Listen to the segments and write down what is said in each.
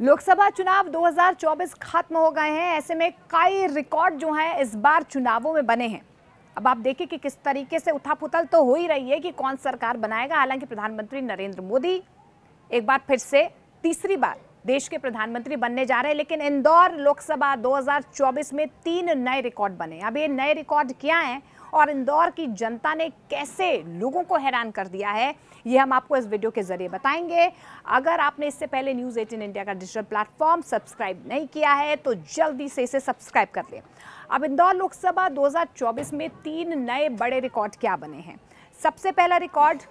लोकसभा चुनाव 2024 खत्म हो गए हैं। ऐसे में कई रिकॉर्ड जो हैं इस बार चुनावों में बने हैं। अब आप देखिए कि किस तरीके से उथल-पुथल तो हो ही रही है कि कौन सरकार बनाएगा। हालांकि प्रधानमंत्री नरेंद्र मोदी एक बार फिर से तीसरी बार देश के प्रधानमंत्री बनने जा रहे हैं, लेकिन इंदौर लोकसभा 2024 में 3 नए रिकॉर्ड बने। अब ये नए रिकॉर्ड क्या हैं और इंदौर की जनता ने कैसे लोगों को हैरान कर दिया है, ये हम आपको इस वीडियो के जरिए बताएंगे। अगर आपने इससे पहले न्यूज़ 18 इंडिया का डिजिटल प्लेटफॉर्म सब्सक्राइब नहीं किया है तो जल्दी से इसे सब्सक्राइब कर लें। अब इंदौर लोकसभा 2024 में 3 नए बड़े रिकॉर्ड क्या बने हैं। सबसे पहला रिकॉर्ड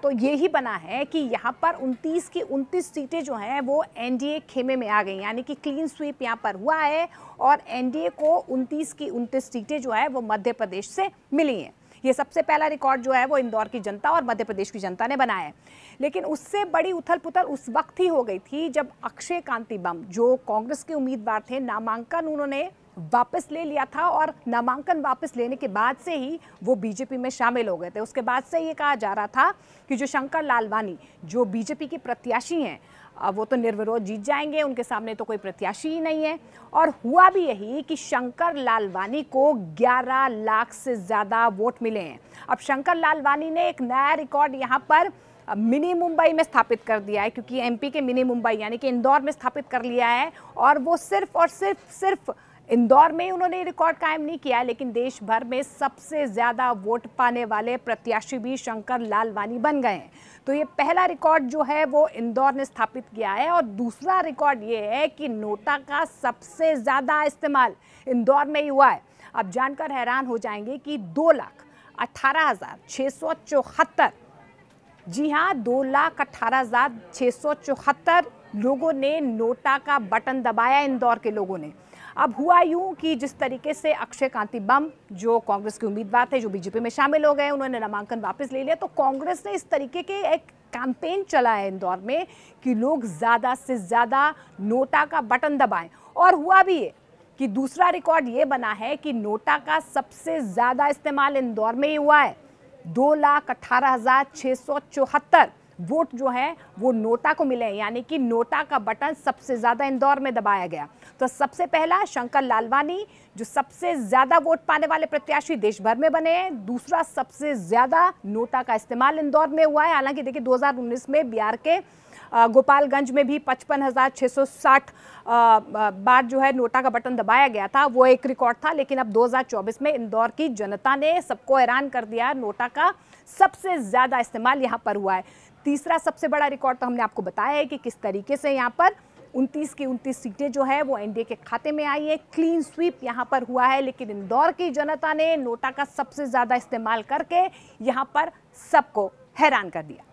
तो ये ही बना है कि यहाँ पर 29 की 29 सीटें जो हैं वो एनडीए खेमे में आ गई, यानी कि क्लीन स्वीप यहाँ पर हुआ है और एनडीए को 29 की 29 सीटें जो है वो मध्य प्रदेश से मिली हैं। ये सबसे पहला रिकॉर्ड जो है वो इंदौर की जनता और मध्य प्रदेश की जनता ने बनाया है। लेकिन उससे बड़ी उथल पुथल उस वक्त ही हो गई थी जब अक्षय कांति बम, जो कांग्रेस के उम्मीदवार थे, नामांकन उन्होंने वापस ले लिया था और नामांकन वापस लेने के बाद से ही वो बीजेपी में शामिल हो गए थे। उसके बाद से ये कहा जा रहा था कि जो शंकर लालवानी जो बीजेपी के प्रत्याशी हैं वो तो निर्विरोध जीत जाएंगे, उनके सामने तो कोई प्रत्याशी ही नहीं है। और हुआ भी यही कि शंकर लालवानी को 11 लाख से ज़्यादा वोट मिले हैं। अब शंकर लालवानी ने एक नया रिकॉर्ड यहाँ पर मिनी मुंबई में स्थापित कर दिया है, क्योंकि एमपी के मिनी मुंबई यानी कि इंदौर में स्थापित कर लिया है। और वो सिर्फ और सिर्फ इंदौर में उन्होंने रिकॉर्ड कायम नहीं किया, लेकिन देश भर में सबसे ज़्यादा वोट पाने वाले प्रत्याशी भी शंकर लालवानी बन गए हैं। तो ये पहला रिकॉर्ड जो है वो इंदौर ने स्थापित किया है। और दूसरा रिकॉर्ड ये है कि नोटा का सबसे ज़्यादा इस्तेमाल इंदौर में ही हुआ है। अब जानकर हैरान हो जाएंगे कि 2,18,674, जी हाँ, 2,18,674 लोगों ने नोटा का बटन दबाया इंदौर के लोगों ने। अब हुआ यूं कि जिस तरीके से अक्षय कांति बम, जो कांग्रेस के उम्मीदवार थे, जो बीजेपी में शामिल हो गए, उन्होंने नामांकन वापस ले लिया, तो कांग्रेस ने इस तरीके के एक कैंपेन चला है इंदौर में कि लोग ज़्यादा से ज़्यादा नोटा का बटन दबाएं। और हुआ भी है कि दूसरा रिकॉर्ड ये बना है कि नोटा का सबसे ज़्यादा इस्तेमाल इंदौर में ही हुआ है। 2,18,674 वोट जो है वो नोटा को मिले हैं, यानी कि नोटा का बटन सबसे ज़्यादा इंदौर में दबाया गया। तो सबसे पहला शंकर लालवानी, जो सबसे ज़्यादा वोट पाने वाले प्रत्याशी देश भर में बने हैं। दूसरा, सबसे ज़्यादा नोटा का इस्तेमाल इंदौर में हुआ है। हालांकि देखिए 2019 में बिहार के गोपालगंज में भी 55,660 बार जो है नोटा का बटन दबाया गया था, वो एक रिकॉर्ड था। लेकिन अब 2024 में इंदौर की जनता ने सबको हैरान कर दिया। नोटा का सबसे ज़्यादा इस्तेमाल यहाँ पर हुआ है। तीसरा सबसे बड़ा रिकॉर्ड तो हमने आपको बताया है कि किस तरीके से यहाँ पर 29 की 29 सीटें जो है वो एनडीए के खाते में आई है। क्लीन स्वीप यहाँ पर हुआ है, लेकिन इंदौर की जनता ने नोटा का सबसे ज़्यादा इस्तेमाल करके यहाँ पर सबको हैरान कर दिया।